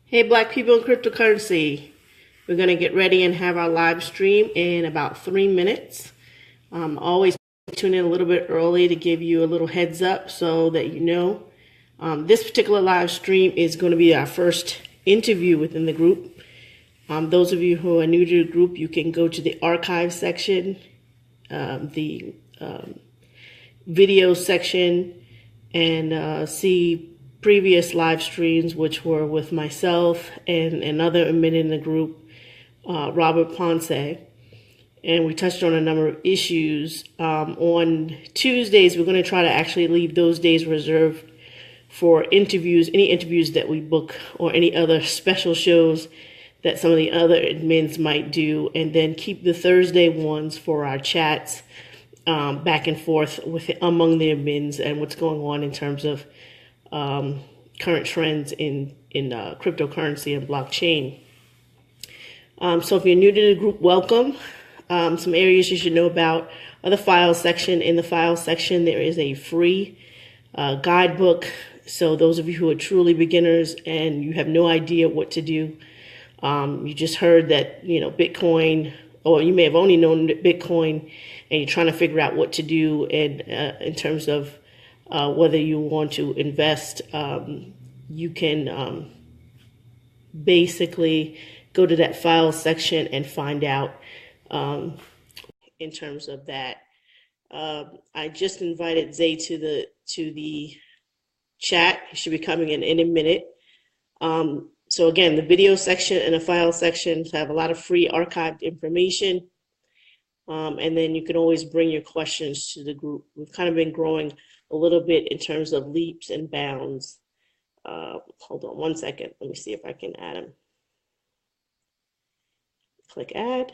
Hey, Black people in cryptocurrency. We're going to get ready and have our live stream in about 3 minutes. Always tune in a little bit early to give you a little heads up so that you know. This particular live stream is going to be our first interview within the group. Those of you who are new to the group, you can go to the archive section, the video section, and see previous live streams, which were with myself and another admin in the group, Robert Ponce. And we touched on a number of issues. On Tuesdays, we're going to try to actually leave those days reserved for interviews, any interviews that we book or any other special shows that some of the other admins might do, and then keep the Thursday ones for our chats back and forth with among the admins and what's going on in terms of current trends in cryptocurrency and blockchain. So if you're new to the group, welcome. Some areas you should know about are the file section. In the file section, there is a free guidebook. So those of you who are truly beginners and you have no idea what to do, you just heard that, Bitcoin, or you may have only known Bitcoin, and you're trying to figure out what to do in terms of whether you want to invest. You can basically go to that file section and find out in terms of that. I just invited Zay to the chat. He should be coming in a minute. So again, the video section and the file section have a lot of free archived information. And then you can always bring your questions to the group. We've kind of been growing a little bit in terms of leaps and bounds. Hold on one second. Let me see if I can add them. Click add.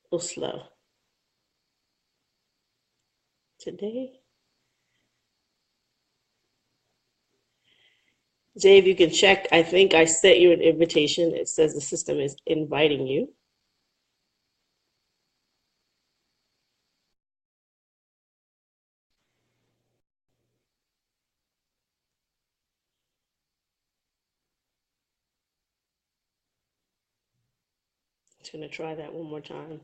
A little slow. Today. Jay, if you can check, I think I sent you an invitation. It says the system is inviting you. Just going to try that one more time.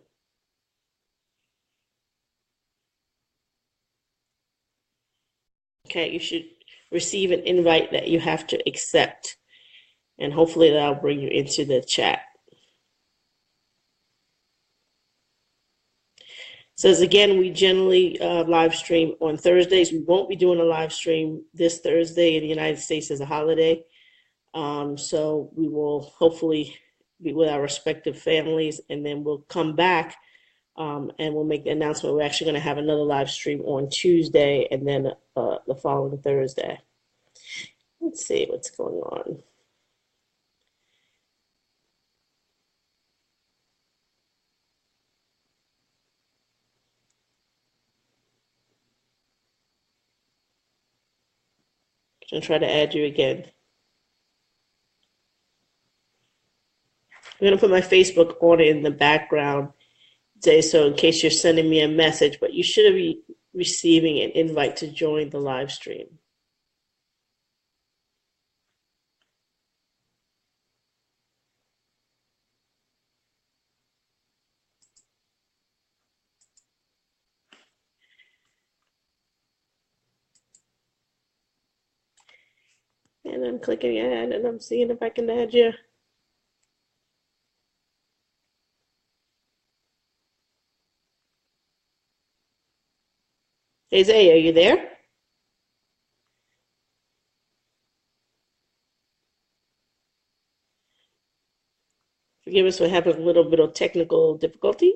Okay, you should receive an invite that you have to accept, and hopefully that'll bring you into the chat. Says again, we generally live stream on Thursdays. We won't be doing a live stream this Thursday. In the United States is a holiday. So we will hopefully be with our respective families, and then we'll come back and we'll make the announcement. We're actually going to have another live stream on Tuesday and then the following Thursday. Let's see what's going on. I'm going to try to add you again. I'm going to put my Facebook on in the background, so in case you're sending me a message, but you should be receiving an invite to join the live stream. And I'm clicking add, and I'm seeing if I can add you. Hey, Zay, are you there? Forgive us for having a little bit of technical difficulty.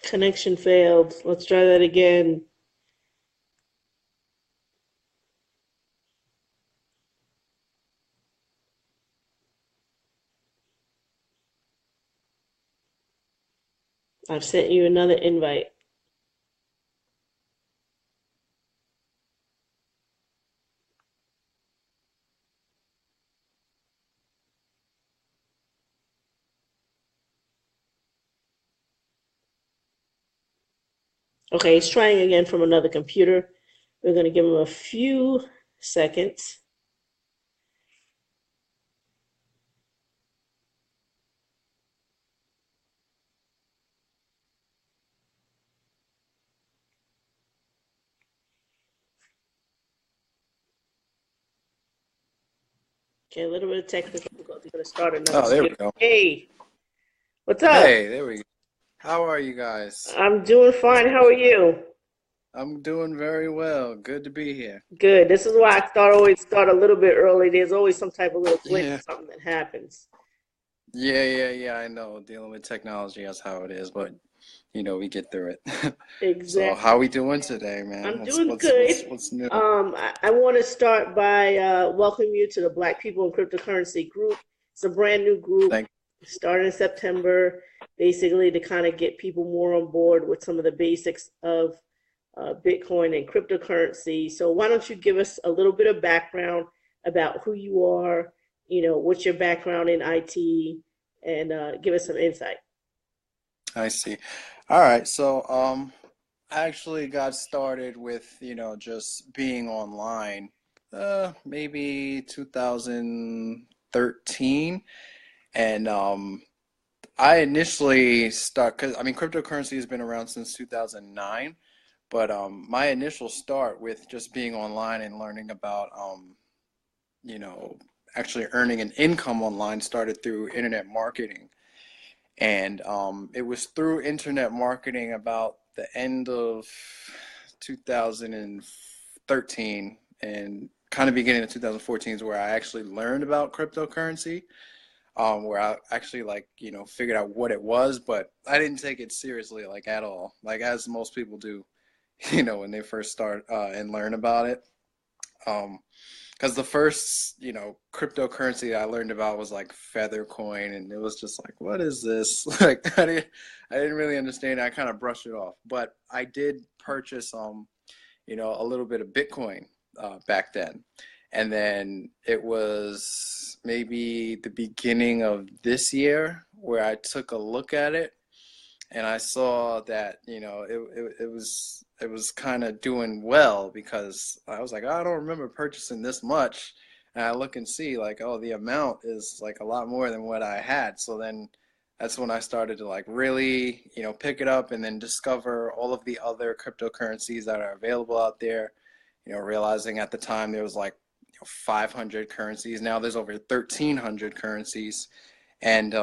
Connection failed. Let's try that again. I've sent you another invite. Okay, he's trying again from another computer. We're going to give him a few seconds. Okay, a little bit of technical difficulty. Going to start another Oh, there we computer. go. Hey, what's up? Hey, there we go. How are you guys? I'm doing It's fine. How been are a minute. you? I'm doing very well. Good to be here. Good. This is why always start a little bit early. There's always some type of little glitch or Yeah. something that happens. Yeah. I know. Dealing with technology, that's how it is, but we get through it. So, how we Exactly. doing today, man? I'm What's doing what's what's good. what's new? I want to start by welcoming you to the Black People in Cryptocurrency group. It's a brand new group Thank started in September, basically to kind of get people more on board with some of the basics of Bitcoin and cryptocurrency. So why don't you give us a little bit of background about who you are, what's your background in IT, and give us some insight. I see. All right. So, I actually got started with, just being online, maybe 2013, and I initially start because I mean cryptocurrency has been around since 2009, but my initial start with just being online and learning about you know, actually earning an income online started through internet marketing. And it was through internet marketing about the end of 2013 and kind of beginning of 2014 is where I actually learned about cryptocurrency, where I actually like figured out what it was, but I didn't take it seriously like at all, like as most people do, when they first start and learn about it. Um, because the first cryptocurrency I learned about was like Feather Coin, and it was just like, what is this? Like I didn't really understand it. I kind of brushed it off, but I did purchase a little bit of Bitcoin back then. And then it was maybe the beginning of this year where I took a look at it and I saw that, it was kind of doing well because I was like, "Oh, I don't remember purchasing this much." And I look and see like, oh, the amount is like a lot more than what I had. So then that's when I started to like really, pick it up and then discover all of the other cryptocurrencies that are available out there. Realizing at the time there was like 500 currencies. Now there's over 1,300 currencies. And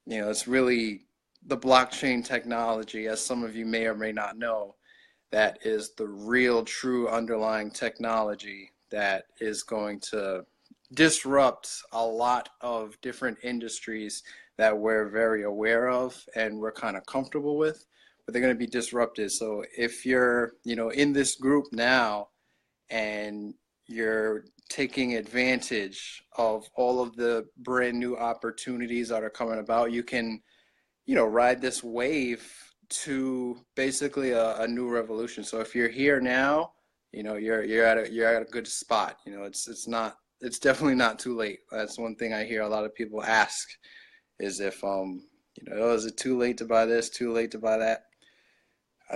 it's really the blockchain technology, as some of you may or may not know, that is the real, true underlying technology that is going to disrupt a lot of different industries that we're very aware of and we're kind of comfortable with, but they're going to be disrupted. So if you're, in this group now and you're taking advantage of all of the brand new opportunities that are coming about, you can ride this wave to basically a new revolution. So if you're here now, you're at a good spot. It's definitely not too late. That's one thing I hear a lot of people ask is if oh, is it too late to buy this, too late to buy that?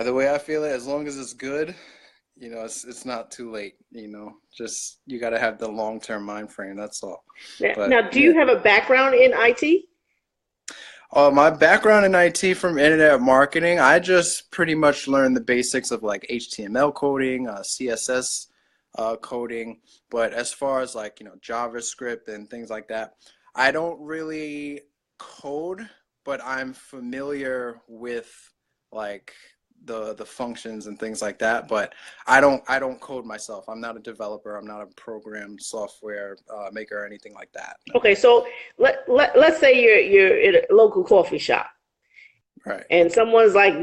The way I feel it, as long as it's good, it's not too late. Just you got to have the long term mind frame. That's all. But Now, do yeah. you have a background in IT? My background in IT from internet marketing, I just pretty much learned the basics of like HTML coding, CSS coding. But as far as like, JavaScript and things like that, I don't really code, but I'm familiar with like the functions and things like that. But I don't code myself. I'm not a developer. I'm not a program software maker or anything like that. No. Okay, so let's say you're at a local coffee shop Right. and someone's like,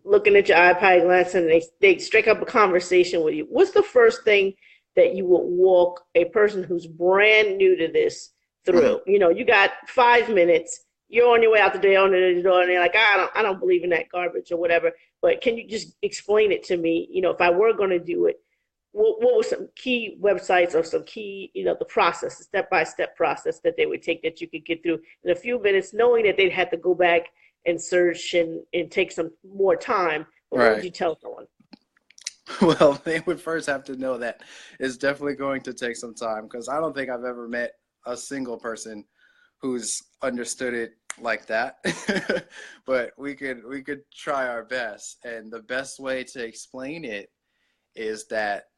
looking at your iPad glance and they strike up a conversation with you. What's the first thing that you would walk a person who's brand new to this Mhm. through? You got 5 minutes. You're on your way out the door, and they're like, I don't believe in that garbage or whatever. But can you just explain it to me? If I were going to do it, what were some key websites or some key, the process, the step-by-step process that they would take that you could get through in a few minutes, knowing that they'd have to go back and search and take some more time, But what would Right. you tell someone? Well, they would first have to know that it's definitely going to take some time because I don't think I've ever met a single person who's understood it like that. But we could try our best. And the best way to explain it is that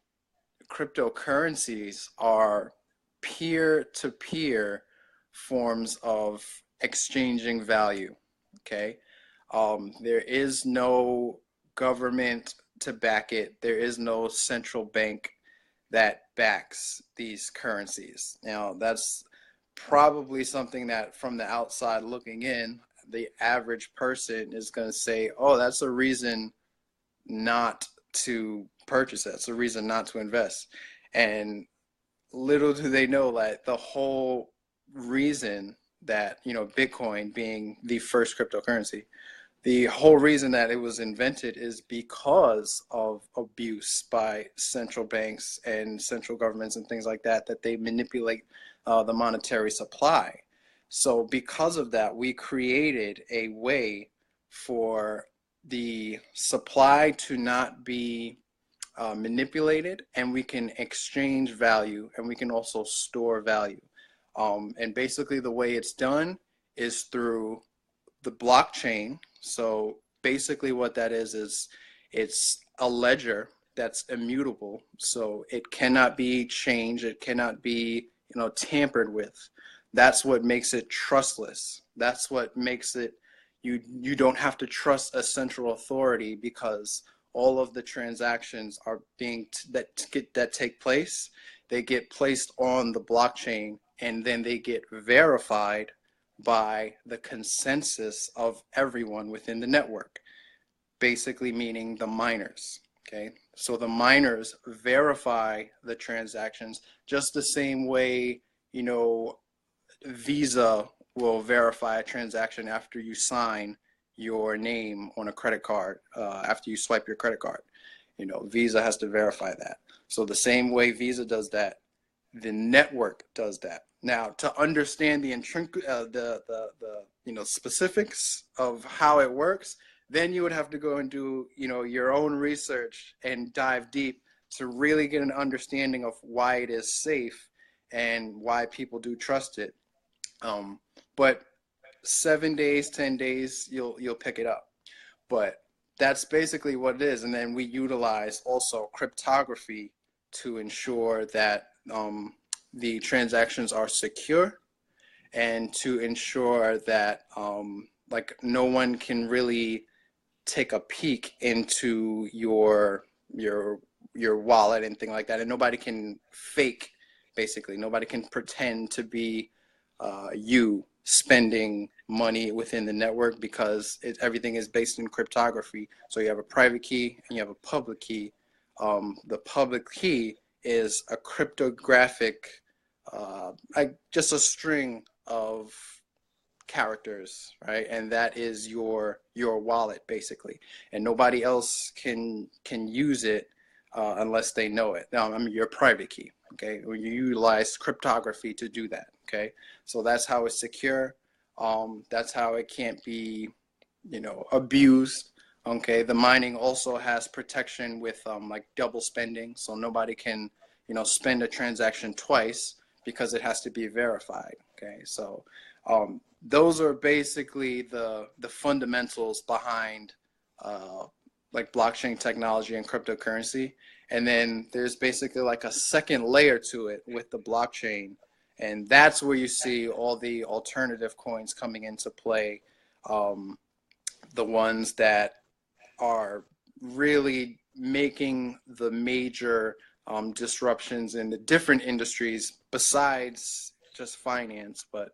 cryptocurrencies are peer-to-peer forms of exchanging value. Okay. There is no government to back it. There is no central bank that backs these currencies. Now, that's probably something that from the outside looking in, the average person is going to say, oh, that's a reason not to purchase it. It's a reason not to invest. And little do they know that the whole reason that, Bitcoin being the first cryptocurrency, the whole reason that it was invented is because of abuse by central banks and central governments and things like that, that they manipulate the monetary supply. So because of that, we created a way for the supply to not be manipulated, and we can exchange value, and we can also store value. And basically the way it's done is through the blockchain. So basically what that is it's a ledger that's immutable. So it cannot be changed. It cannot be, tampered with. That's what makes it trustless. That's what makes it, you don't have to trust a central authority because all of the transactions are that take place, they get placed on the blockchain, and then they get verified by the consensus of everyone within the network, basically meaning the miners. Okay, so the miners verify the transactions just the same way, Visa will verify a transaction after you sign your name on a credit card, after you swipe your credit card. Visa has to verify that. So the same way Visa does that, the network does that. Now, to understand the specifics of how it works, then you would have to go and do your own research and dive deep to really get an understanding of why it is safe and why people do trust it. But 7 days, 10 days, you'll pick it up. But that's basically what it is. And then we utilize also cryptography to ensure that the transactions are secure, and to ensure that like no one can really take a peek into your wallet and thing like that, and nobody can fake. Basically, nobody can pretend to be you spending money within the network, because everything is based in cryptography. So you have a private key and you have a public key. The public key is a cryptographic, just a string of characters, right? And that is your wallet, basically, and nobody else can use it unless they know it. Now, I mean, your private key. Okay, when you utilize cryptography to do that. Okay, so that's how it's secure. That's how it can't be, abused. Okay, the mining also has protection with like double spending, so nobody can, spend a transaction twice because it has to be verified. Okay, so those are basically the fundamentals behind like blockchain technology and cryptocurrency. And then there's basically like a second layer to it with the blockchain, and that's where you see all the alternative coins coming into play. The ones that are really making the major disruptions in the different industries besides just finance. But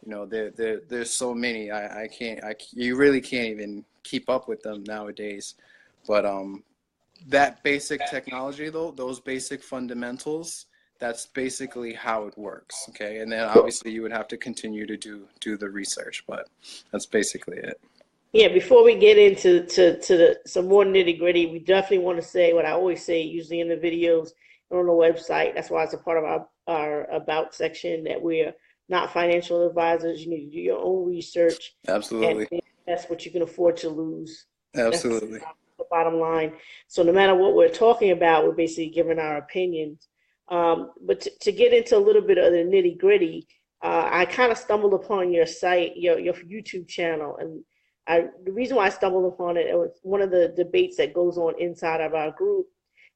there's so many. I can't. You really can't even keep up with them nowadays. But that basic technology, though, those basic fundamentals, that's basically how it works. Okay, and then obviously you would have to continue to do the research, but that's basically it. Yeah, before we get into some more nitty gritty, we definitely want to say what I always say, usually in the videos and on the website. That's why it's a part of our about section, that we're not financial advisors. You need to do your own research and Absolutely. that's what you can afford to lose. That's Absolutely. bottom line. So no matter what we're talking about, we're basically giving our opinions. But to get into a little bit of the nitty gritty, I kind of stumbled upon your site, your YouTube channel, and the reason why I stumbled upon it, it was one of the debates that goes on inside of our group,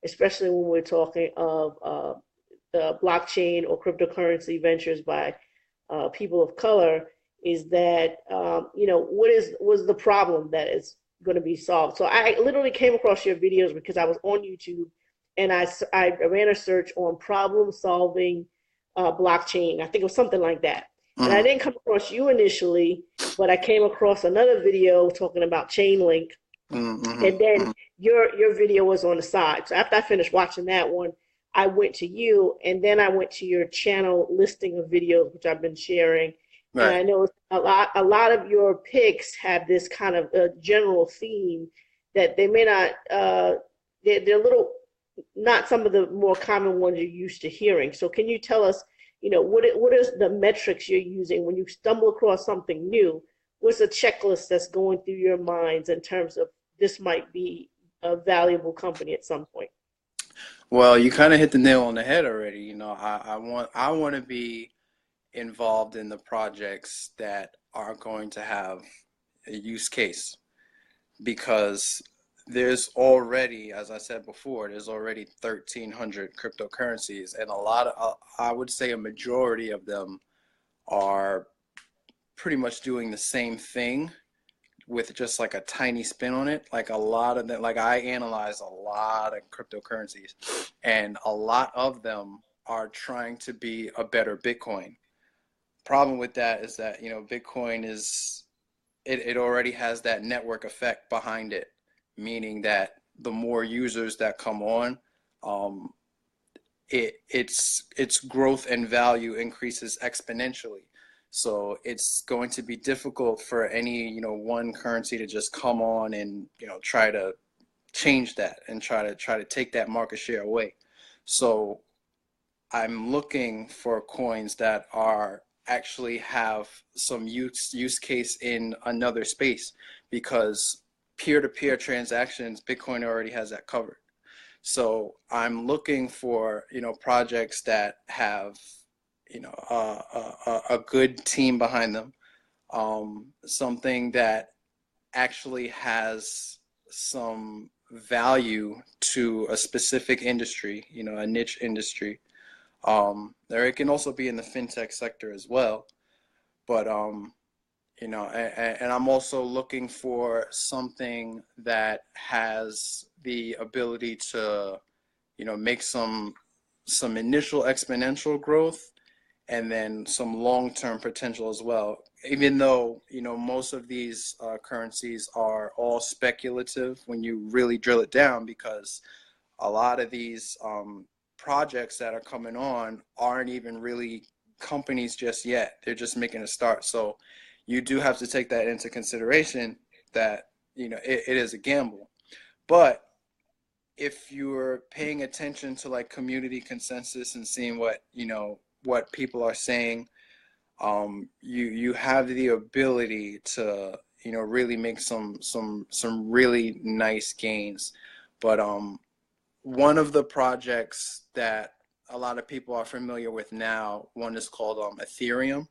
especially when we're talking of the blockchain or cryptocurrency ventures by people of color, is that what was the problem that is going to be solved. So I literally came across your videos because I was on YouTube and I ran a search on problem solving blockchain. I think it was something like that. And I Mm, didn't come across you initially, but I came across another video talking about Chainlink, and then mm. your video was on the side. So after I finished watching that one, I went to you, and then I went to your channel listing of videos, which I've been sharing. And Right. I know a lot of your picks have this kind of general theme that they may not they're a little not some of the more common ones you're used to hearing. So can you tell us, what is the metrics you're using when you stumble across something new? What's a checklist that's going through your minds in terms of this might be a valuable company at some point? Well, you kind of hit the nail on the head already. I want to be involved in the projects that are going to have a use case because there's already, as I said before, there's already 1,300 cryptocurrencies, and I would say a majority of them are pretty much doing the same thing with just like a tiny spin on it. Like a lot of them, like I analyze a lot of cryptocurrencies, and a lot of them are trying to be a better Bitcoin. Problem with that is that, Bitcoin it already has that network effect behind it, meaning that the more users that come on, um, its growth and value increases exponentially. So it's going to be difficult for any, one currency to just come on and, try to change that and try to take that market share away. So I'm looking for coins that are actually have some use case in another space, because peer-to-peer transactions, Bitcoin already has that covered. So I'm looking for, projects that have, a good team behind them, something that actually has some value to a specific industry, a niche industry. There it can also be in the fintech sector as well, but and I'm also looking for something that has the ability to, make some initial exponential growth and then some long-term potential as well. Even though, most of these currencies are all speculative when you really drill it down, because a lot of these projects that are coming on aren't even really companies just yet. They're just making a start. So you do have to take that into consideration, that, it is a gamble. But if you're paying attention to like community consensus and seeing what people are saying, you have the ability to, really make some really nice gains. But one of the projects that a lot of people are familiar with now, one is called Ethereum.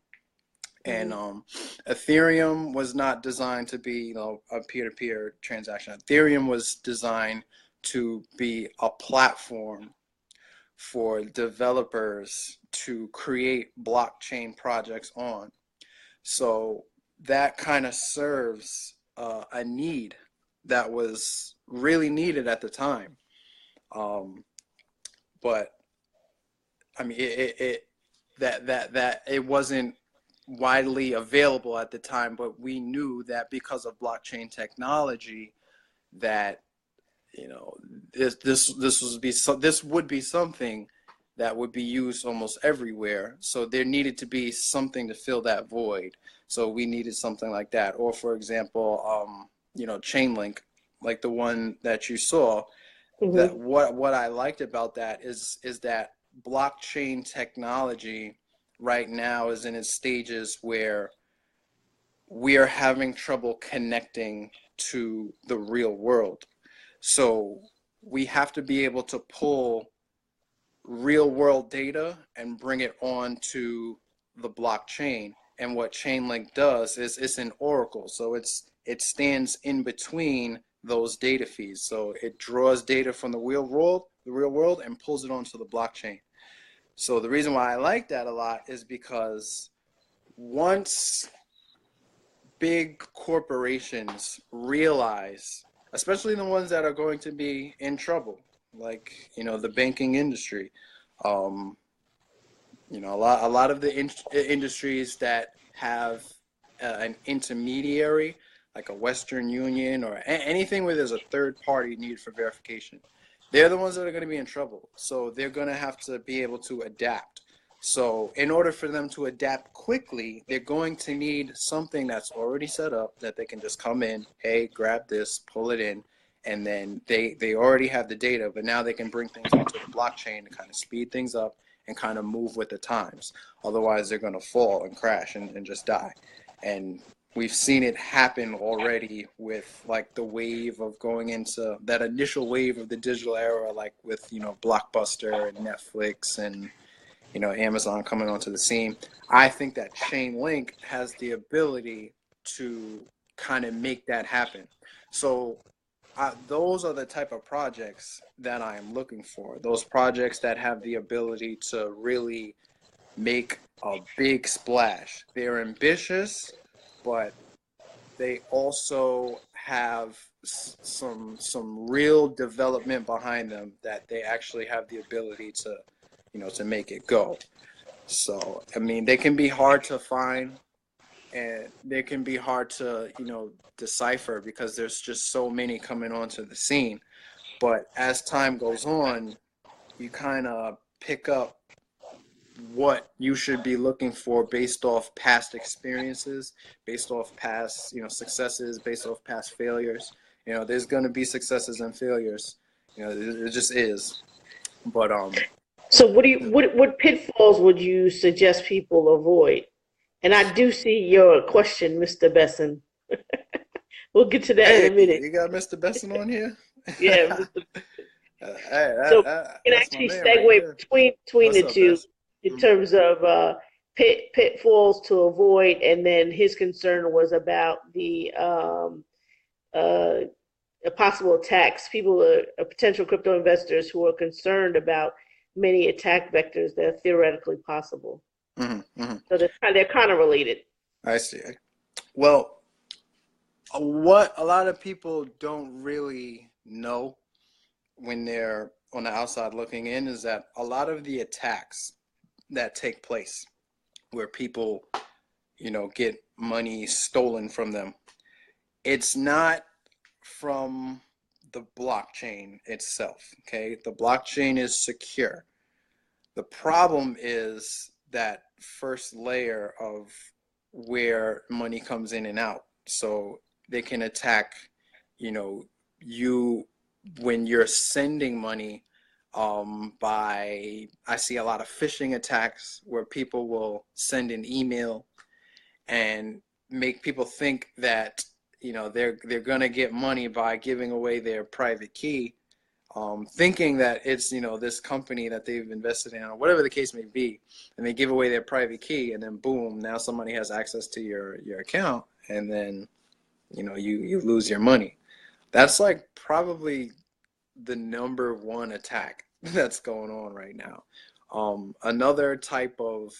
And Hmm. Ethereum was not designed to be, a peer-to-peer transaction. Ethereum was designed to be a platform for developers to create blockchain projects on. So that kind of serves a need that was really needed at the time. Um, but I mean, that it wasn't widely available at the time, but we knew that because of blockchain technology, that, you know this would be something that would be used almost everywhere. So there needed to be something to fill that void. So we needed something like that. Or for example, Chainlink, like the one that you saw. That Hmm. what I liked about that is that blockchain technology right now is in its stages where we are having trouble connecting to the real world. So we have to be able to pull real world data and bring it onto the blockchain. And what Chainlink does is it's an oracle. So it stands in between those data feeds. So it draws data from the real world and pulls it onto the blockchain. So the reason why I like that a lot is because once big corporations realize, especially the ones that are going to be in trouble, like, the banking industry, um, a lot of the industries that have an intermediary, like a Western Union or anything where there's a third party needed for verification, they're the ones that are going to be in trouble. So they're going to have to be able to adapt. So in order for them to adapt quickly, they're going to need something that's already set up that they can just come in, hey, grab this, pull it in, and then they already have the data, but now they can bring things onto the blockchain to kind of speed things up and kind of move with the times. Otherwise, they're going to fall and crash and just die. And we've seen it happen already with like the wave of going into that initial wave of the digital era, like with, Blockbuster and Netflix and, Amazon coming onto the scene. I think that Chainlink has the ability to kind of make that happen. So those are the type of projects that I am looking for. Those projects that have the ability to really make a big splash. They're ambitious, but they also have some real development behind them that they actually have the ability to, to make it go. So, I mean, they can be hard to find and they can be hard to, decipher because there's just so many coming onto the scene. But as time goes on, you kind of pick up what you should be looking for based off past experiences, based off past, successes, based off past failures. There's going to be successes and failures. It just is. But So what pitfalls would you suggest people avoid? And I do see your question, Mr. Besson. We'll get to that in hey, a minute. you got Mr. Besson on here? Yeah, Mr. Hey, So we can that's my actually man right segue there. between What's the up, two Bess? in terms of pitfalls to avoid, and then his concern was about the uh, possible attacks. People, potential crypto investors who are concerned about many attack vectors that are theoretically possible. Mm-hmm. So they're kind of related. I see. Well, what a lot of people don't really know when they're on the outside looking in is that a lot of the attacks that take place where people, get money stolen from them, it's not from the blockchain itself. Okay. The blockchain is secure. The problem is that first layer of where money comes in and out. So they can attack, you when you're sending money, I see a lot of phishing attacks where people will send an email and make people think that, they're gonna get money by giving away their private key, thinking that it's, this company that they've invested in or whatever the case may be, and they give away their private key, and then boom, now somebody has access to your account, and then, you lose your money. That's like probably the number one attack that's going on right now. Another type of,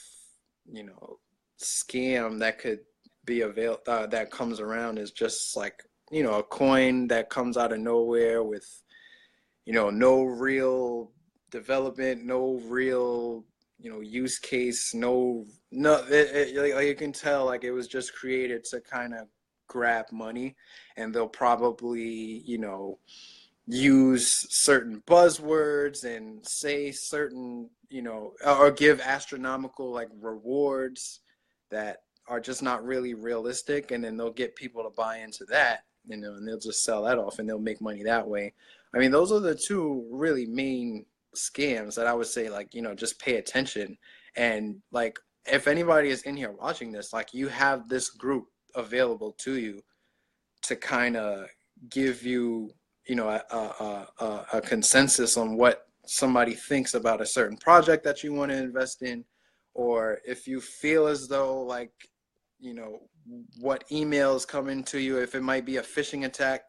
you know, scam that could be that comes around is just like, a coin that comes out of nowhere with, no real development, no real, use case, like you can tell, like it was just created to kind of grab money, and they'll probably, use certain buzzwords and say certain, or give astronomical like rewards that are just not really realistic, and then they'll get people to buy into that, and they'll just sell that off and they'll make money that way. I mean, those are the two really main scams that I would say, like, just pay attention. And like, if anybody is in here watching this, like, you have this group available to you to kind of give you a consensus on what somebody thinks about a certain project that you want to invest in, or if you feel as though like, what emails come into you, if it might be a phishing attack,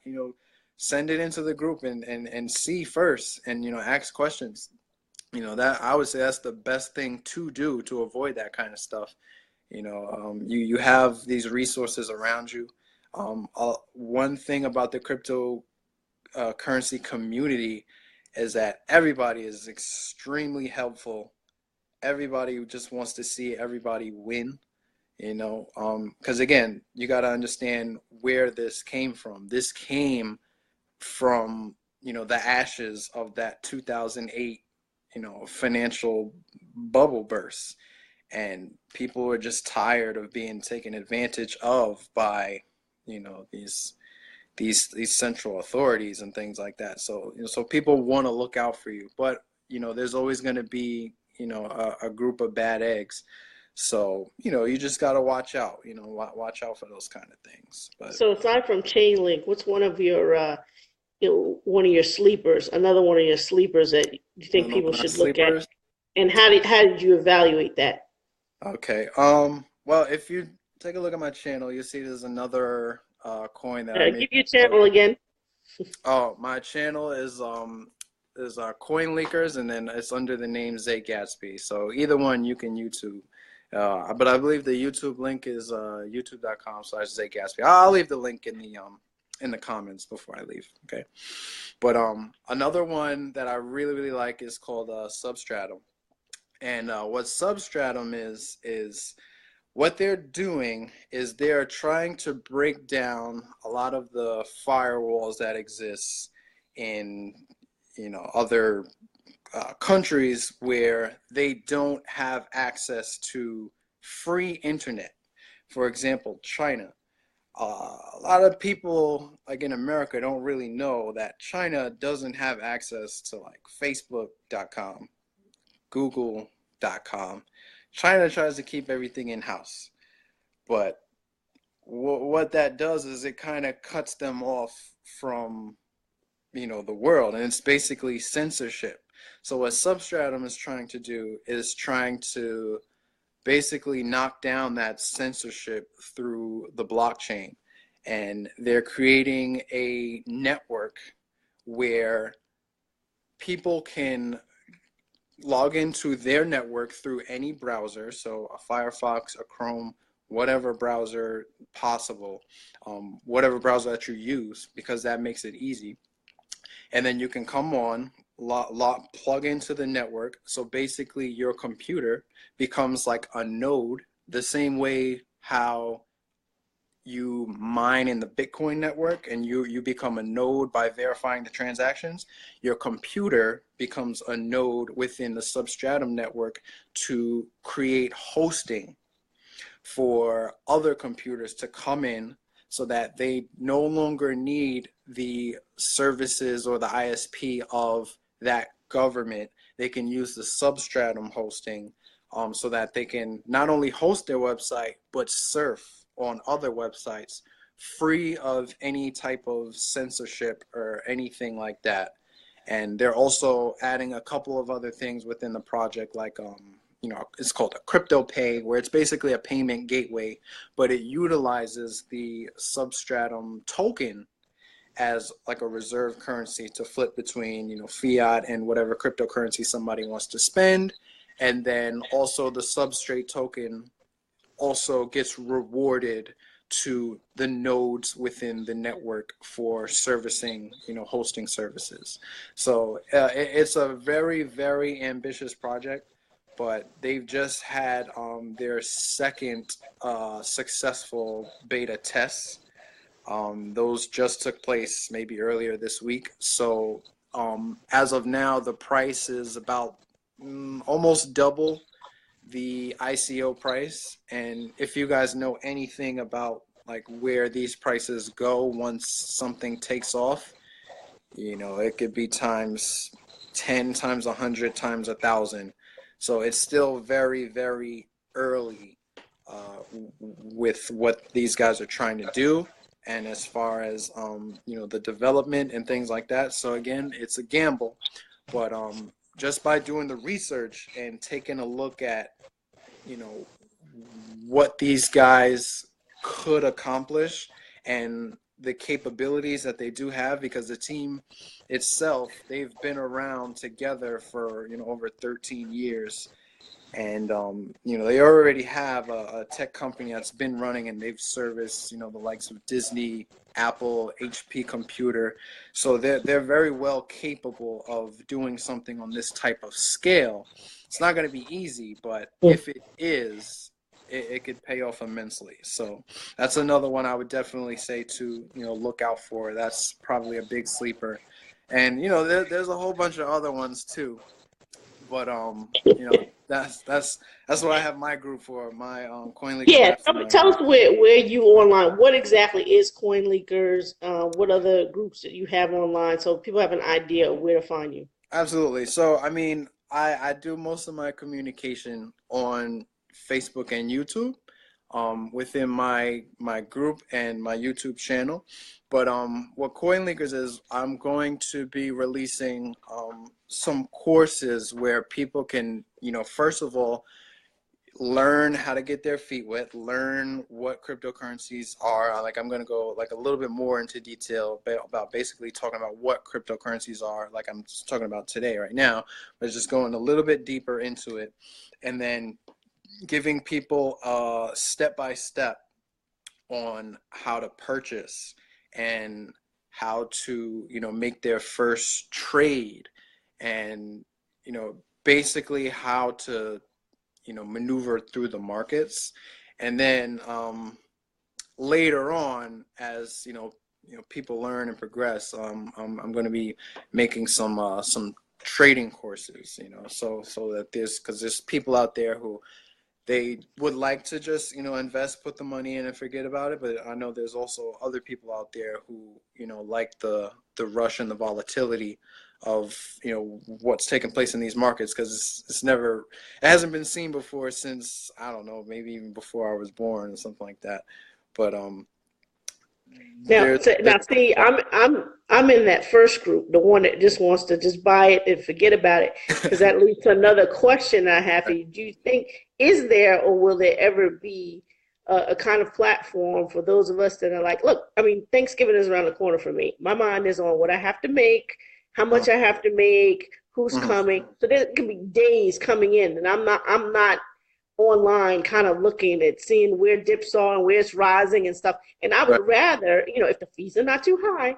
send it into the group and see first, and ask questions. That I would say that's the best thing to do to avoid that kind of stuff. You have these resources around you. One thing about the cryptocurrency community is that everybody is extremely helpful. Everybody just wants to see everybody win. Because again, you got to understand where this came from. This came from the ashes of that 2008 financial bubble burst, and people are just tired of being taken advantage of by these central authorities and things like that. So people want to look out for you, but there's always going to be a group of bad eggs. So you just got to watch out. Watch out for those kind of things. But So aside from Chainlink, what's one of your sleepers, another one of your sleepers that you think one of people my should look at, sleepers. and how did you evaluate that? Okay. Well, if you take a look at my channel, you'll see there's another coin that I made. Give your channel again. Oh, my channel is Coin Leakers, and then it's under the name Zay Gatsby. So either one you can YouTube. But I believe the YouTube link is youtube.com/Zay Gatsby. I'll leave the link in the comments before I leave. Okay. But another one that I really really like is called Substratum. And what Substratum is what they're doing is they're trying to break down a lot of the firewalls that exist in other countries where they don't have access to free internet. For example, China. A lot of people like in America don't really know that China doesn't have access to like Facebook.com, Google.com. China tries to keep everything in-house, but what that does is it kind of cuts them off from the world, and it's basically censorship. So what Substratum is trying to do is trying to basically knock down that censorship through the blockchain, and they're creating a network where people can log into their network through any browser, so a Firefox, a Chrome, whatever browser possible, whatever browser that you use, because that makes it easy. And then you can come on, plug into the network. So basically your computer becomes like a node, the same way how you mine in the Bitcoin network and you become a node by verifying the transactions. Your computer becomes a node within the Substratum network to create hosting for other computers to come in, so that they no longer need the services or the ISP of that government. They can use the Substratum hosting, so that they can not only host their website, but surf on other websites free of any type of censorship or anything like that. And they're also adding a couple of other things within the project, like it's called a crypto pay, where it's basically a payment gateway, but it utilizes the Substratum token as like a reserve currency to flip between fiat and whatever cryptocurrency somebody wants to spend. And then also the Substrate token also gets rewarded to the nodes within the network for servicing hosting services. So it's a very very ambitious project, but they've just had their second successful beta tests. Those just took place maybe earlier this week. So as of now, the price is about almost double the ICO price. And if you guys know anything about like where these prices go once something takes off, it could be times 10, times 100, times 1,000. So it's still very, very early with what these guys are trying to do. and as far as you know, the development and things like that. So again, it's a gamble, but just by doing the research and taking a look at, you know, what these guys could accomplish and the capabilities that they do have, because the team itself, they've been around together for, you know, over 13 years. And you know, they already have a tech company that's been running, and they've serviced, you know, the likes of Disney, Apple, HP Computer. So they're very well capable of doing something on this type of scale. It's not going to be easy, but if it is, it could pay off immensely. So that's another one I would definitely say to, you know, look out for. That's probably a big sleeper. And you know, there's a whole bunch of other ones too. But you know, that's what I have my group for, my CoinLeaker Yeah, Mastermind tell us group. where you online. What exactly is Coin Leakers? What other groups that you have online, so people have an idea of where to find you. Absolutely. So I mean, I do most of my communication on Facebook and YouTube, within my group and my YouTube channel. But what CoinLeakers is, I'm going to be releasing some courses where people can, you know, first of all, learn how to get their feet wet, learn what cryptocurrencies are. Like, I'm going to go like a little bit more into detail about basically talking about what cryptocurrencies are, like I'm just talking about today right now, but just going a little bit deeper into it, and then giving people step by step on how to purchase and how to, you know, make their first trade, and, you know, basically how to, you know, maneuver through the markets. And then later on, as you know, people learn and progress, I'm going to be making some trading courses, you know, so that there's, because there's people out there who they would like to just, you know, invest, put the money in and forget about it. But I know there's also other people out there who, you know, like the rush and the volatility of, you know, what's taking place in these markets, because it hasn't been seen before since, I don't know, maybe even before I was born or something like that. But Now, there's, now, see, I'm in that first group, the one that just wants to just buy it and forget about it, because that leads to another question I have for you. Do you think, is there or will there ever be a kind of platform for those of us that are like, look, I mean, Thanksgiving is around the corner for me. My mind is on what I have to make, how much I have to make, who's mhm, coming. So there can be days coming in, and I'm not online kind of looking at seeing where dips are and where it's rising and stuff. And I would right, rather, if the fees are not too high,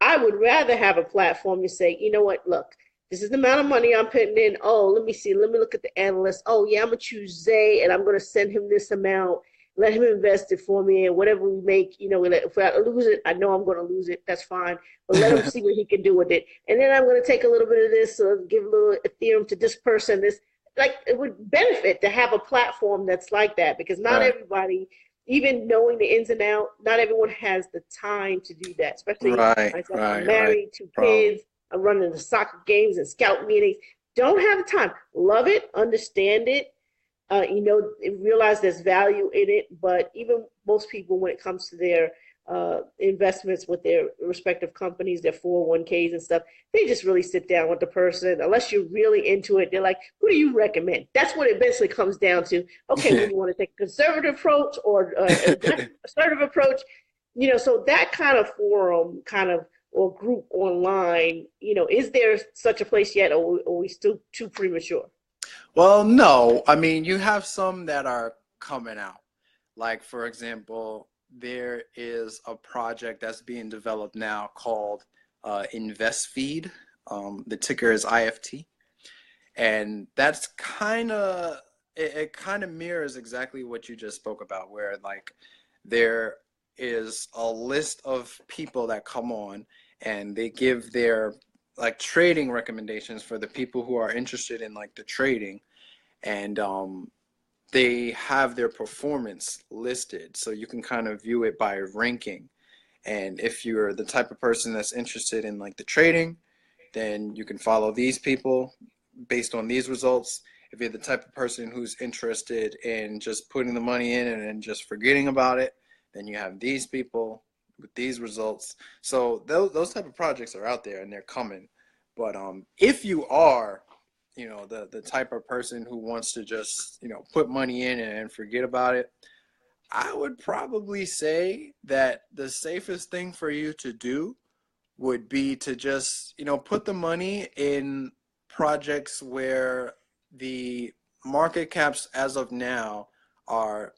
I would rather have a platform to say, you know what, look, this is the amount of money I'm putting in. Oh, let me see. Let me look at the analyst. Oh, yeah, I'm going to choose Zay and I'm going to send him this amount. Let him invest it for me. And whatever we make, if I lose it, I know I'm going to lose it. That's fine. But let him see what he can do with it. And then I'm going to take a little bit of this, give a little Ethereum to this person, this, like, it would benefit to have a platform that's like that, because not right, everybody, even knowing the ins and out, not everyone has the time to do that. Especially right, myself, I'm right, right. married, two Problem. kids, I'm running the soccer games and scout meetings. Don't have the time. Love it, understand it, realize there's value in it. But even most people, when it comes to their investments with their respective companies, their 401ks and stuff, they just really sit down with the person. Unless you're really into it, they're like, who do you recommend? That's what it basically comes down to. Okay, well, Yeah. you want to take a conservative approach or an assertive approach? So that kind of forum, kind of, or group online, is there such a place yet, or are we still too premature? Well, no. I mean, you have some that are coming out. Like, for example, there is a project that's being developed now called InvestFeed. The ticker is IFT. And that's it kind of mirrors exactly what you just spoke about, where like there is a list of people that come on and they give their like trading recommendations for the people who are interested in like the trading, and they have their performance listed so you can kind of view it by ranking. And if you're the type of person that's interested in like the trading, then you can follow these people based on these results. If you're the type of person who's interested in just putting the money in and then just forgetting about it, then you have these people. with these results. So those type of projects are out there and they're coming. But if you are, the type of person who wants to just, put money in and forget about it, I would probably say that the safest thing for you to do would be to just, put the money in projects where the market caps as of now are,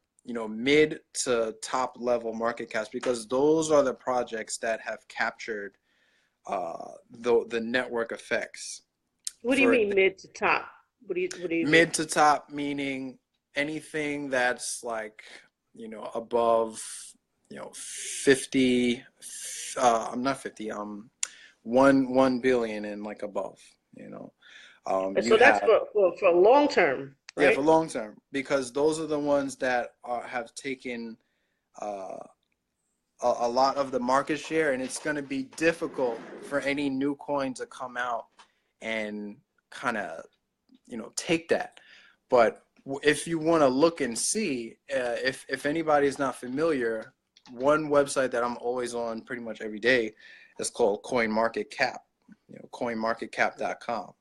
mid to top level market caps, because those are the projects that have captured the network effects. What do you For mean mid to top? What do you mean? mid to top, meaning anything that's like, above, 50, I'm not 50, 1 billion and like above, And you so that's have, for long term, yeah, for right? long term, because those are the ones that have taken uh, a lot of the market share, and it's going to be difficult for any new coin to come out and kind of, take that. But if you want to look and see, if anybody is not familiar, one website that I'm always on pretty much every day is called CoinMarketCap, coinmarketcap.com.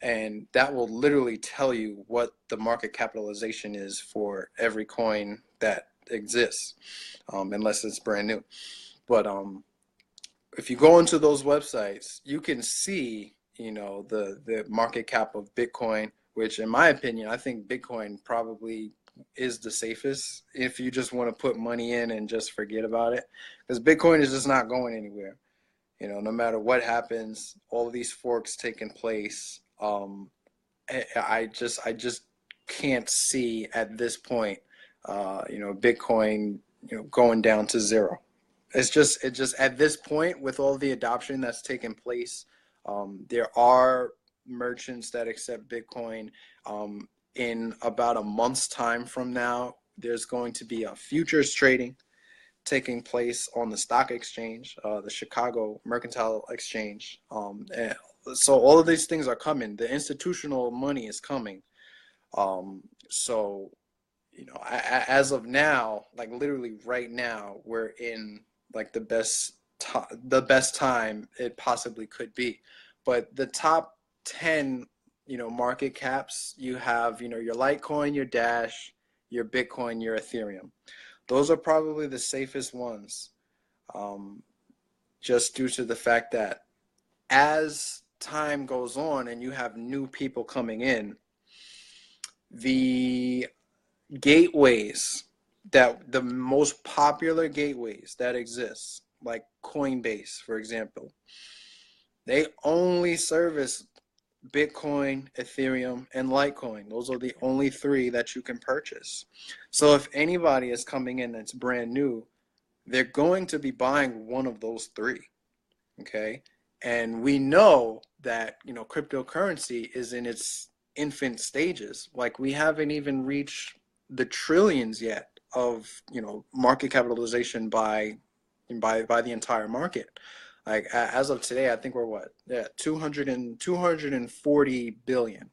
And that will literally tell you what the market capitalization is for every coin that exists, unless it's brand new. But if you go into those websites, you can see, the market cap of Bitcoin, which in my opinion, I think Bitcoin probably is the safest if you just want to put money in and just forget about it, because Bitcoin is just not going anywhere. No matter what happens, all of these forks taking place, I just can't see at this point, Bitcoin, going down to zero. It just at this point, with all the adoption that's taken place, there are merchants that accept Bitcoin. In about a month's time from now, there's going to be a futures trading taking place on the stock exchange, the Chicago Mercantile Exchange. And so all of these things are coming. The institutional money is coming. So, as of now, like literally right now, we're in like the best time it possibly could be. But the top 10, market caps, you have, your Litecoin, your Dash, your Bitcoin, your Ethereum. Those are probably the safest ones, just due to the fact that as time goes on and you have new people coming in, the gateways, that the most popular gateways that exist, like Coinbase, for example, they only service Bitcoin, Ethereum, and Litecoin. Those are the only three that you can purchase. So if anybody is coming in that's brand new, they're going to be buying one of those three. Okay. And we know that, cryptocurrency is in its infant stages. Like, we haven't even reached the trillions yet of, market capitalization by the entire market. Like, as of today, I think we're what? Yeah, 240 billion,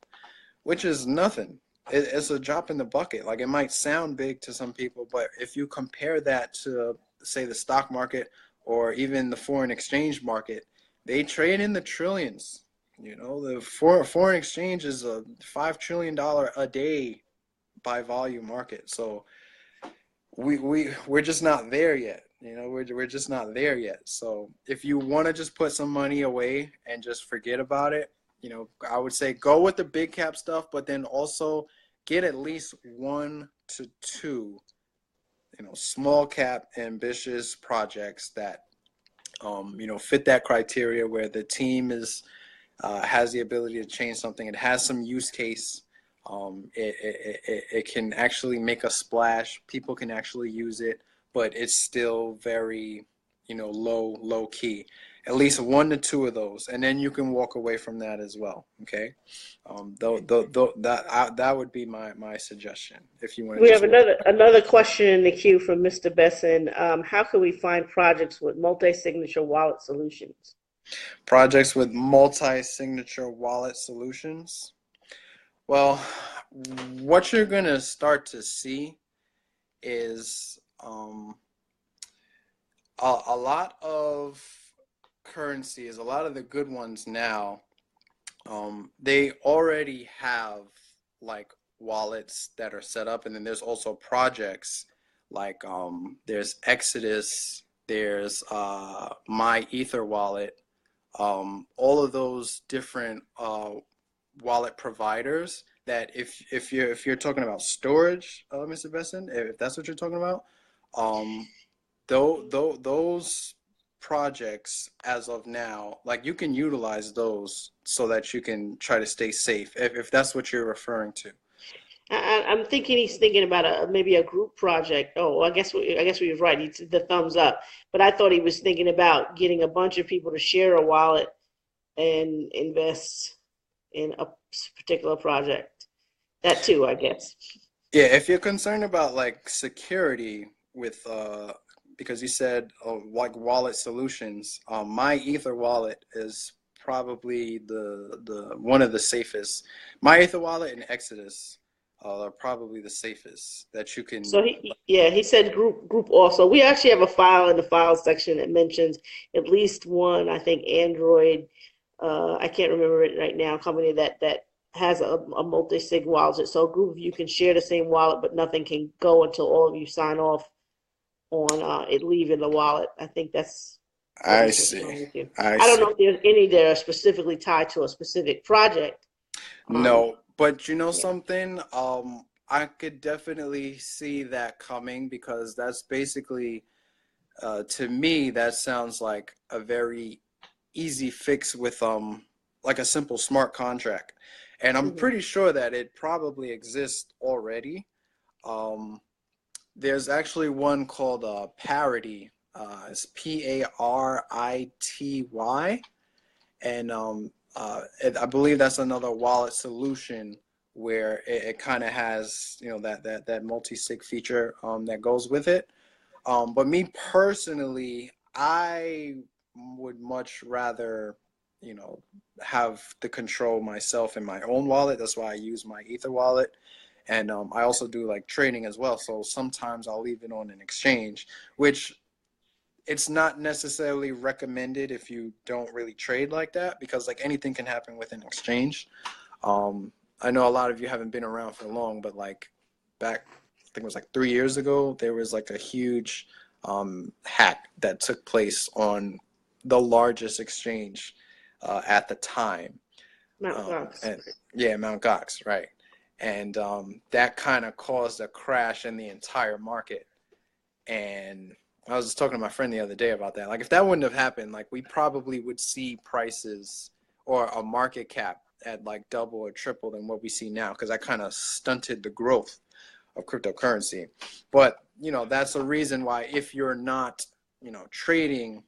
which is nothing. It's a drop in the bucket. Like, it might sound big to some people, but if you compare that to, say, the stock market or even the foreign exchange market, they trade in the trillions. The foreign exchange is a $5 trillion a day by volume market. So we're just not there yet. We're just not there yet. So if you want to just put some money away and just forget about it, I would say go with the big cap stuff, but then also get at least 1 to 2, small cap ambitious projects that, fit that criteria, where the team has the ability to change something. It has some use case. It can actually make a splash. People can actually use it, but it's still very, low key. At least 1 to 2 of those, and then you can walk away from that as well. Okay, that would be my suggestion if you want to We just have walk. another question in the queue from Mr. Besson. How can we find projects with multi-signature wallet solutions? Projects with multi-signature wallet solutions. Well, what you're gonna start to see is a lot of currencies, a lot of the good ones now, they already have like wallets that are set up, and then there's also projects like there's Exodus, there's My Ether wallet, all of those different wallet providers that if you're talking about storage, Mr. Besson, if that's what you're talking about, um, those projects as of now, like you can utilize those so that you can try to stay safe, if that's what you're referring to. I'm thinking he's thinking about maybe a group project. Oh, I guess we was right. He did the thumbs up, but I thought he was thinking about getting a bunch of people to share a wallet and invest in a particular project. That too, I guess. Yeah, if you're concerned about like security with because you said like wallet solutions, my Ether wallet is probably the one of the safest. My Ether wallet and Exodus are probably the safest that you can. So yeah, he said group also. We actually have a file in the file section that mentions at least one, I think, Android. I can't remember it right now. Company that has a multi-sig wallet. So a group of you can share the same wallet, but nothing can go until all of you sign off on it leaving the wallet. I think that's what I he's see. referring to. I I don't see. know if there's any that are specifically tied to a specific project. Um, No, but you know yeah. something? I could definitely see that coming because that's basically, to me, that sounds like a very easy fix with like a simple smart contract. And I'm Mhm. pretty sure that it probably exists already. Um, there's actually one called Parity. It's Parity, and I believe that's another wallet solution where it kind of has that multi-sig feature that goes with it. But me personally, I would much rather have the control myself in my own wallet. That's why I use my Ether wallet. And I also do like trading as well. So sometimes I'll leave it on an exchange, which it's not necessarily recommended if you don't really trade like that, because like anything can happen with an exchange. I know a lot of you haven't been around for long, but like back, I think it was like 3 years ago, there was like a huge hack that took place on the largest exchange at the time. Mount Gox. And yeah, Mount Gox, right? And that kind of caused a crash in the entire market. And I was just talking to my friend the other day about that. Like, if that wouldn't have happened, like, we probably would see prices or a market cap at like double or triple than what we see now, because that kind of stunted the growth of cryptocurrency. But, that's a reason why if you're not, trading,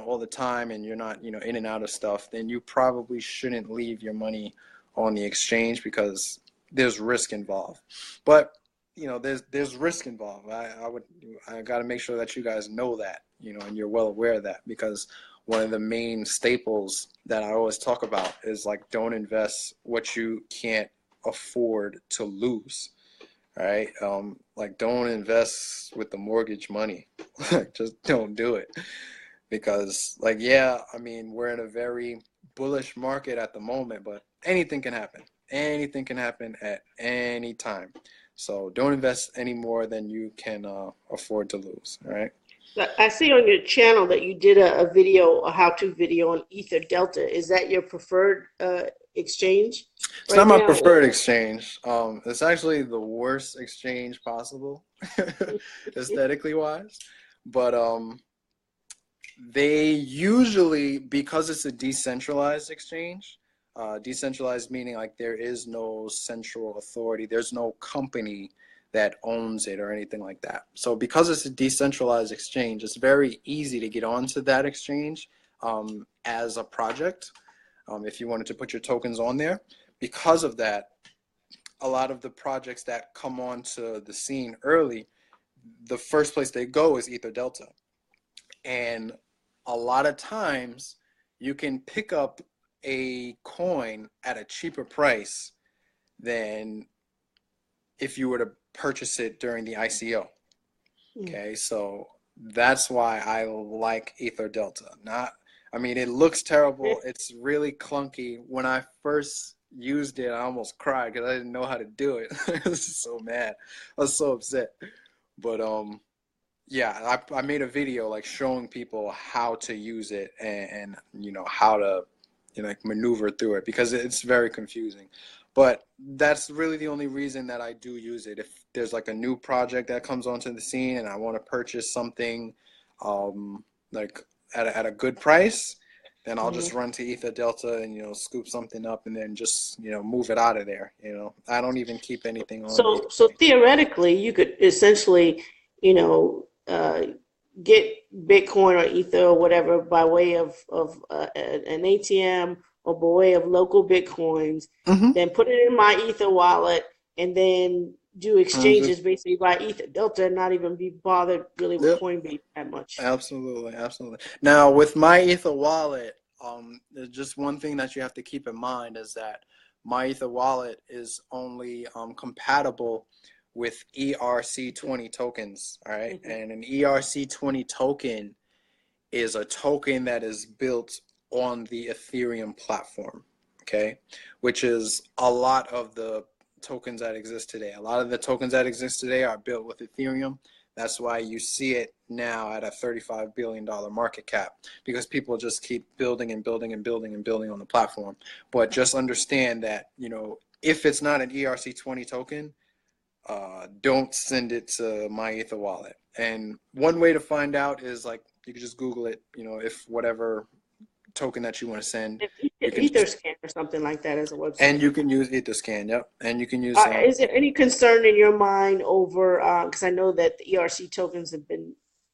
all the time, and you're not, in and out of stuff, then you probably shouldn't leave your money on the exchange because there's risk involved. But there's risk involved. I got to make sure that you guys know that, and you're well aware of that, because one of the main staples that I always talk about is like, don't invest what you can't afford to lose. Right? Like, don't invest with the mortgage money. Like, just don't do it, because like, yeah, I mean, we're in a very bullish market at the moment, but anything can happen. Anything can happen at any time. So don't invest any more than you can afford to lose. All right. I see on your channel that you did a video, a how-to video on Ether Delta. Is that your preferred exchange It's not right my now? preferred exchange. It's actually the worst exchange possible, aesthetically wise. But they usually, because it's a decentralized exchange, decentralized meaning like there is no central authority, there's no company that owns it or anything like that. So because it's a decentralized exchange, it's very easy to get onto that exchange as a project, if you wanted to put your tokens on there. Because of that, a lot of the projects that come onto the scene early, the first place they go is Ether Delta. And a lot of times you can pick up a coin at a cheaper price than if you were to purchase it during the ICO. Mm. Okay, so That's why I like Ether Delta. Not, I mean, it looks terrible. It's really clunky. When I first used it, I almost cried because I didn't know how to do it. I was so mad. I was so upset. But yeah, I made a video like showing people how to use it and you know how to like maneuver through it because it's very confusing. But that's really the only reason that I do use it. If there's like a new project that comes onto the scene and I want to purchase something like at a good price, then I'll just run to Ether Delta and scoop something up and then just move it out of there. I don't even keep anything on me. So theoretically, you could essentially, you know, get Bitcoin or Ether or whatever by way of an ATM or by way of local Bitcoins, Mm-hmm. then put it in my Ether wallet, and then do And just exchanges basically by Ether Delta, and not even be bothered really with yep. Coinbase that much. Absolutely, absolutely. Now, with my Ether wallet, there's just one thing that you have to keep in mind is that my Ether wallet is only compatible with ERC20 tokens. All right, Mhm. and an ERC20 token is a token that is built on the Ethereum platform. Okay, which is a lot of the tokens that exist today. A lot of the tokens that exist today are built with Ethereum. That's why you see it now at a $35 billion market cap because people just keep building and building and building and building on the platform. But just understand that, if it's not an ERC20 token, don't send it to my Ether wallet. And one way to find out is like you can just Google it, if whatever token that you want to send, If you can just, Etherscan or something like that as a and website. you can use Etherscan, yep. And you can use, Is there any concern in your mind over, because I know that the ERC tokens have been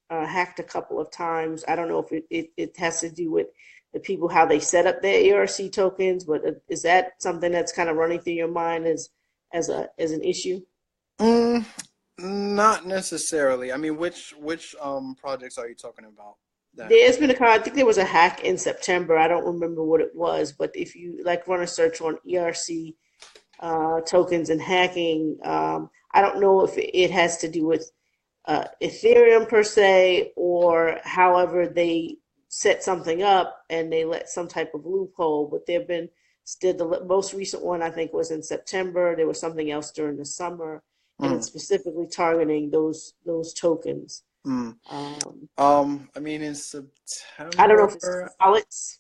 hacked a couple of times. I don't know if it has to do with the people, how they set up their ERC tokens, but is that something that's kind of running through your mind as an issue? mm, not necessarily. I mean, which projects are you talking about? That There's been I think there was a hack in September. I don't remember what it was, but if you like run a search on ERC tokens and hacking, I don't know if it has to do with Ethereum per se, or however they set something up and they let some type of loophole. But there have been still the most recent one I think was in September. There was something else during the summer, and mm, it's specifically targeting those tokens. mm. Um, I mean, in I don't know if it's September, wallets.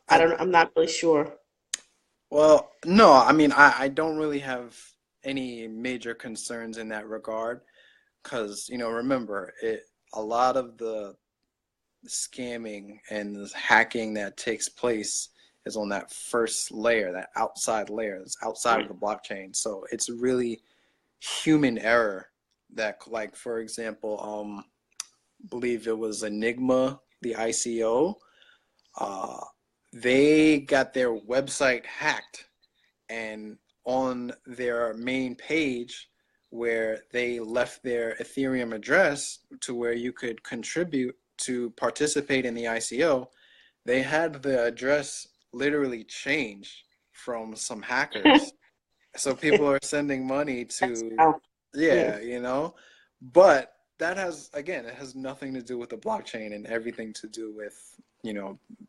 I I don't. I'm not really sure. well, no, I mean, I don't really have any major concerns in that regard because, remember, a lot of the scamming and the hacking that takes place is on that first layer, that outside layer that's outside of Right. the blockchain. So it's really human error that, like, for example, believe it was Enigma, the ICO, uh, they got their website hacked, and on their main page where they left their Ethereum address to where you could contribute to participate in the ICO, they had the address literally changed from some hackers. So people are sending money That's to, how. Yeah. yeah, but that has, again, it has nothing to do with the blockchain and everything to do with,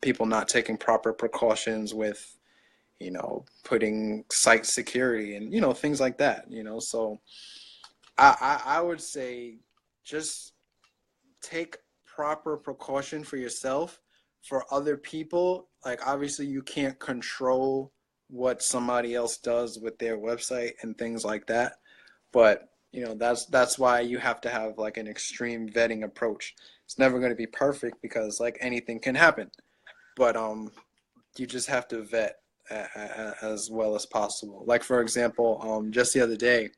people not taking proper precautions with, putting site security and, things like that, So I would say just take proper precaution for yourself. For other people, like obviously you can't control what somebody else does with their website and things like that. But that's why you have to have like an extreme vetting approach. It's never going to be perfect because like anything can happen. But you just have to vet as well as possible. Like for example, just the other day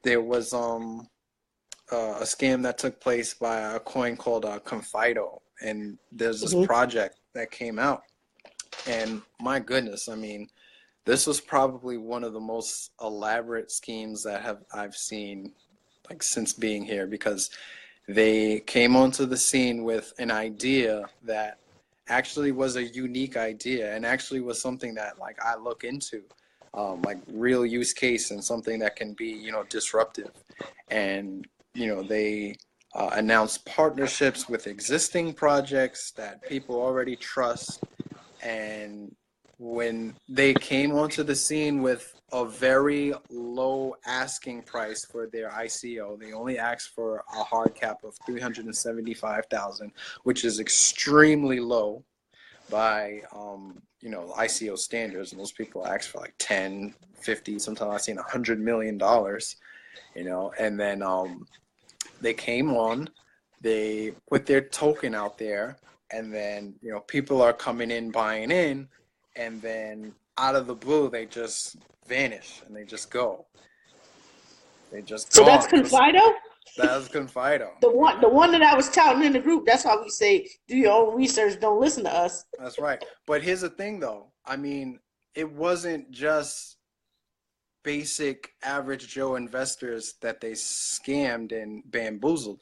there was a scam that took place by a coin called Confido, and there's this Hmm. project that came out, and my goodness, I mean, this was probably one of the most elaborate schemes that have I've seen like since being here because they came onto the scene with an idea that actually was a unique idea and actually was something that like I look into, like real use case and something that can be disruptive. And they announce partnerships with existing projects that people already trust. And when they came onto the scene with a very low asking price for their ICO, they only asked for a hard cap of 375,000, which is extremely low by ICO standards. Most people ask for like 10, 50, sometimes I've seen $100 million, and then they came on, they put their token out there, and then people are coming in, buying in, and then out of the blue they just vanish and they just go. They just So that's gone. Confido? That's Confido. The one that I was touting in the group. That's why we say do your own research. Don't listen to us. That's right. But here's the thing, though. I mean, it wasn't just basic average Joe investors that they scammed and bamboozled.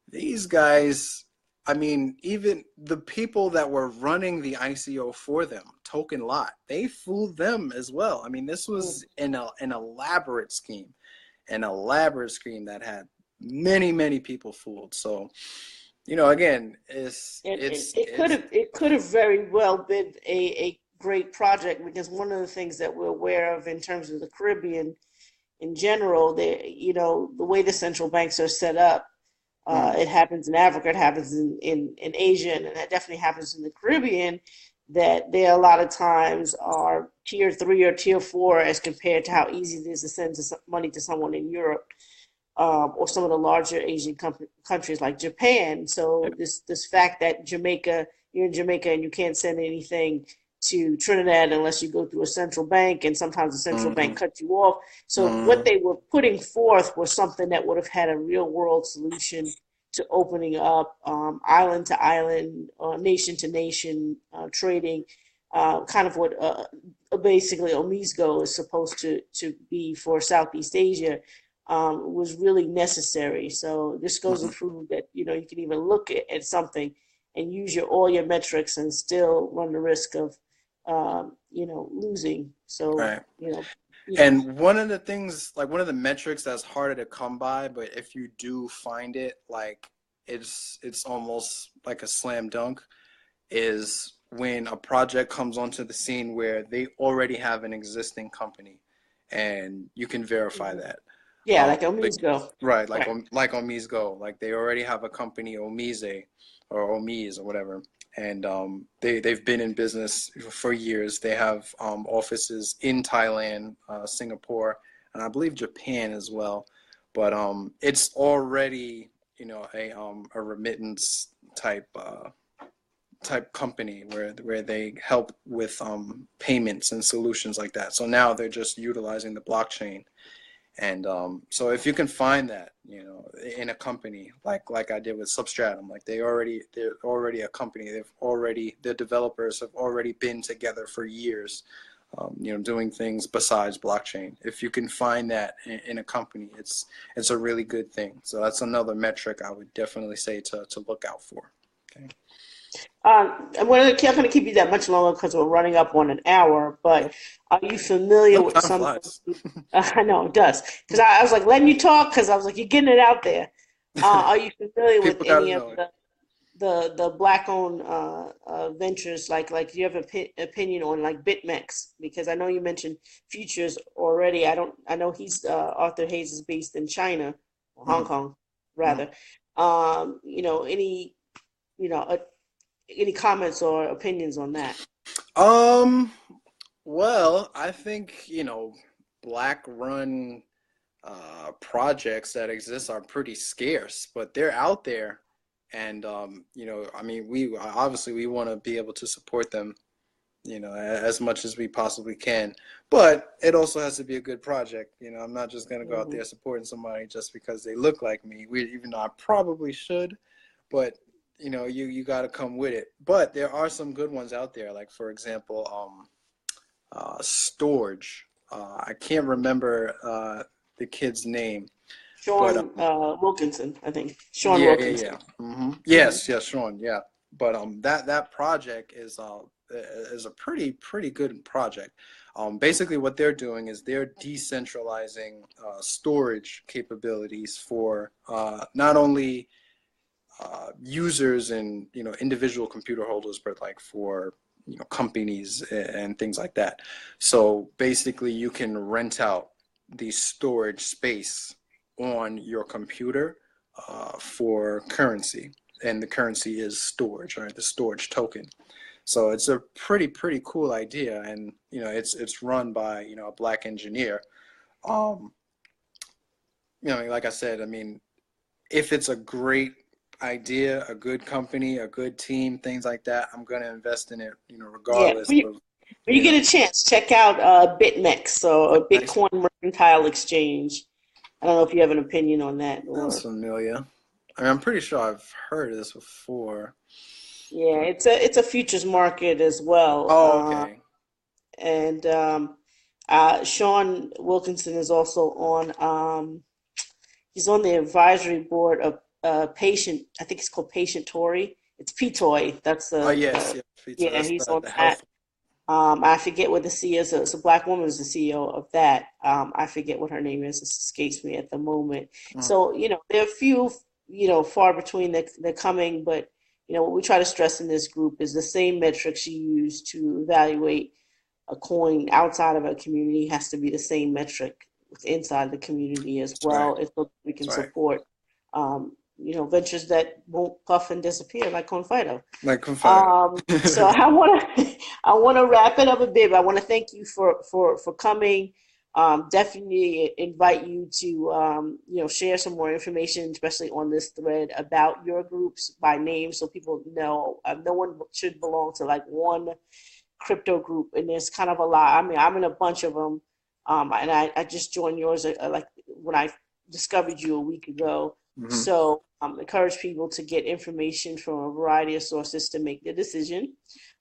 These guys, I mean, even the people that were running the ICO for them, Token Lot, they fooled them as well. I mean, this was an elaborate scheme, that had many people fooled. So, again, It could have very well been a great project, because one of the things that we're aware of in terms of the Caribbean in general, the way the central banks are set up, it happens in Africa, it happens in Asia, and that definitely happens in the Caribbean, that there a lot of times are tier 3 or tier 4 as compared to how easy it is to send money to someone in Europe, or some of the larger Asian countries like Japan. So this fact that you're in Jamaica and you can't send anything to Trinidad unless you go through a central bank, and sometimes the central bank cuts you off. So what they were putting forth was something that would have had a real world solution to opening up island to island, nation to nation trading, kind of what basically OMISGO is supposed to be for Southeast Asia. Was really necessary. So this goes to prove that you can even look at something and use all your metrics and still run the risk of losing. So right. And one of the things, like one of the metrics that's harder to come by, but if you do find it, like it's almost like a slam dunk, is when a project comes onto the scene where they already have an existing company, and you can verify that. Yeah, like OMISGO. Right, like OMISGO, like they already have a company, Omise or Omise or whatever, and they've been in business for years. They have offices in Thailand, Singapore, and I believe Japan as well. But it's already a remittance type company where they help with payments and solutions like that. So now they're just utilizing the blockchain. And so if you can find that, in a company like I did with Substratum, like they're already a company. Their developers have already been together for years, doing things besides blockchain. If you can find that in a company, it's a really good thing. So that's another metric I would definitely say to look out for. Okay. I'm not going to keep you that much longer because we're running up on an hour, but are you familiar No, with time some? flies. I know it does, because I was like letting you talk, because I was like, you're getting it out there. Are you familiar with People gotta any of know it. the black-owned ventures? Do you have an opinion on like BitMEX? Because I know you mentioned futures already. I know Arthur Hayes is based in China, or Hong Mhm, Kong mhm. rather. Any you know uh, any comments or opinions on that? Um, well, I think, black run projects that exist are pretty scarce, but they're out there. And I mean, we want to be able to support them, as much as we possibly can. But it also has to be a good project. I'm not just gonna go out Mhm. there supporting somebody just because they look like me. Even though I probably should, but you got to come with it. But there are some good ones out there. Like for example, Storage. I can't remember the kid's name, but Sean Wilkinson, I think. Sean yeah. Wilkinson. Hmm. Yes, Sean, yeah. But that project is a pretty good project. Basically, what they're doing is they're decentralizing storage capabilities for not only users and individual computer holders, but like for companies and things like that. So basically, you can rent out the storage space on your computer for currency, and the currency is storage, right? The storage token. So it's a pretty cool idea, and it's run by a black engineer. Um, like I said, I mean, if it's a great idea, a good company, a good team, things like that, I'm gonna invest in it, Yeah. regardless of When you you know. get a chance, check out BitMEX, or a Nice. Bitcoin Mercantile Exchange. I don't know if you have an opinion on that, Sounds or familiar. I mean, I'm pretty sure I've heard of this before. yeah, it's a futures market as well. Oh, okay. And Sean Wilkinson is also on. He's on the advisory board of Patient. I think it's called Patient Tory. It's PTOY. That's Oh, the yes, yeah, Pizza. yeah. That's He's on the that. health. I forget what the CEO is. It's a black woman is the CEO of that. I forget what her name is. It escapes me at the moment. Mm, So, there are a few, far between that they're coming, but, what we try to stress in this group is the same metrics you use to evaluate a coin outside of a community has to be the same metric inside the community as that's right. well, if we can That's right. support, ventures that won't puff and disappear like Confida. Like confide. So I want to I want to wrap it up a bit. But I want to thank you for coming. Definitely invite you to share some more information, especially on this thread about your groups by name, so people know. No one should belong to like one crypto group, and there's kind of a lot. I mean, I'm in a bunch of them, and I just joined yours like when I discovered you a week ago. Hmm. So encourage people to get information from a variety of sources to make the decision.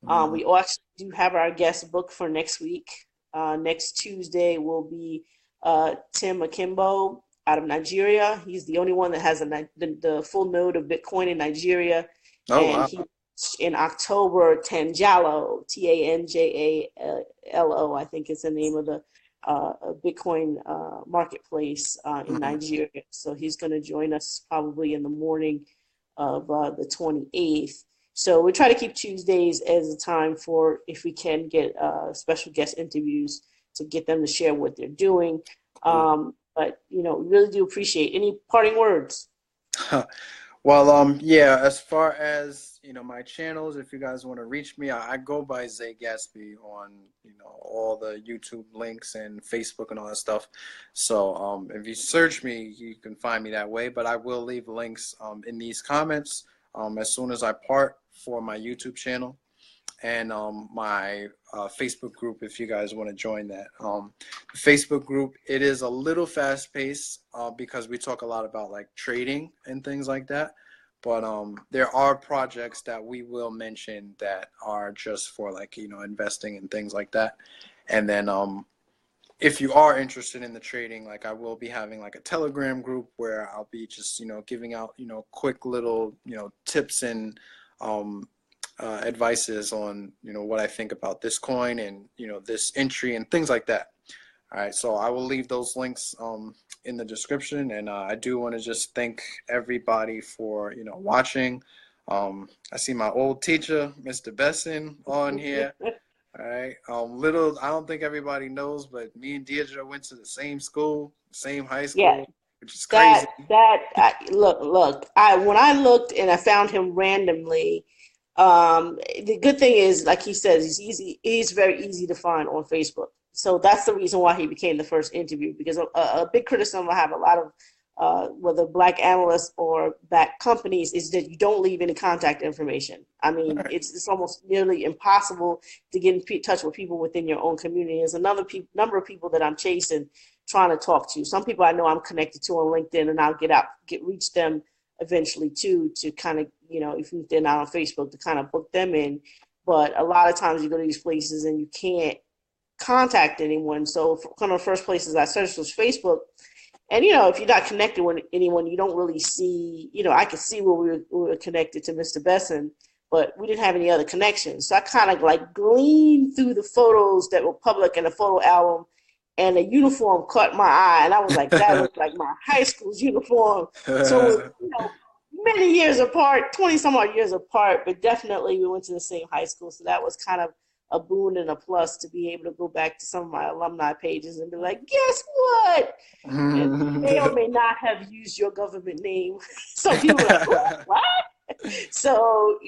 Hmm. We actually do have our guest book for next week. Next Tuesday will be Tim Akimbo out of Nigeria. He's the only one that has the full node of Bitcoin in Nigeria, Oh, and wow. he in October Tanjalo, Tanjalo, I think is the name of the Bitcoin marketplace in Hmm. Nigeria. So he's going to join us probably in the morning of the 28th. So we try to keep Tuesdays as a time for, if we can, get special guest interviews to get them to share what they're doing. Cool. But, we really do appreciate any parting words. Well, yeah, as far as, my channels, if you guys want to reach me, I go by Zay Gatsby on, all the YouTube links and Facebook and all that stuff. So, if you search me, you can find me that way, but I will leave links, in these comments, as soon as I part for my YouTube channel and my Facebook group, if you guys want to join that. The Facebook group, it is a little fast paced because we talk a lot about like trading and things like that. But there are projects that we will mention that are just for like, investing and things like that. And then if you are interested in the trading, like I will be having like a Telegram group where I'll be just, giving out, quick little, tips and advices on what I think about this coin and this entry and things like that. All right, so I will leave those links in the description, and I do want to just thank everybody for watching. I see my old teacher, Mr. Besson, on here. All right, little I don't think everybody knows, but me and Deidre went to the same school, same high Yeah, school, which is crazy. look. I when I looked and I found him randomly. The good thing is, like he says, he's easy. He's very easy to find on Facebook. So that's the reason why he became the first interview. Because a big criticism I have a lot of whether black analysts or black companies is that you don't leave any contact information. I All mean, right, it's almost nearly impossible to get in touch with people within your own community. There's another number of people that I'm chasing, trying to talk to. Some people I know I'm connected to on LinkedIn, and I'll reach them eventually too, to kind of, if they're not on Facebook, to kind of book them in. But a lot of times you go to these places and you can't contact anyone. So one of the first places I searched was Facebook. And, if you're not connected with anyone, you don't really see, I could see where we were connected to Mr. Besson, but we didn't have any other connections. So I kind of like gleaned through the photos that were public in the photo album, and the uniform caught my eye. And I was like, that looks like my high school's uniform. So, many years apart, 20 some odd years apart, but definitely we went to the same high school. So that was kind of a boon and a plus to be able to go back to some of my alumni pages and be like, guess what? And may or may not have used your government name. So people were like, oh, what? So,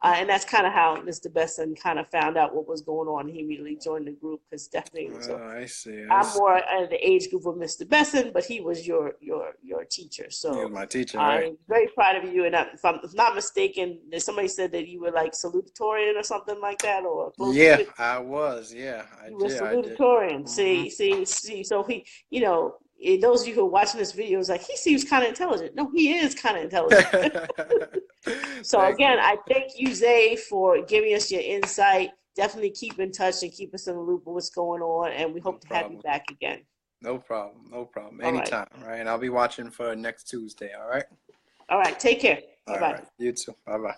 and that's kind of how Mr. Besson kind of found out what was going on. He immediately joined the group because definitely Oh, I see. I'm more in the age group of Mr. Besson, but he was your teacher. He was So my teacher, right? I'm very proud of you. And if I'm not mistaken, somebody said that you were like salutatorian or something like that, or close to Yeah, it. I was. Yeah, You were I did. salutatorian. Hmm. See. So he, those of you who are watching this video is like, he seems kind of intelligent. No, he is kind of intelligent. So Thank again, you. I thank you, Zay, for giving us your insight. Definitely keep in touch and keep us in the loop of what's going on. And we No hope to have you problem. back again. No problem. No problem. All right. Anytime, right? And I'll be watching for next Tuesday, all right? All right. Take care. Bye All bye. right. You too. Bye-bye.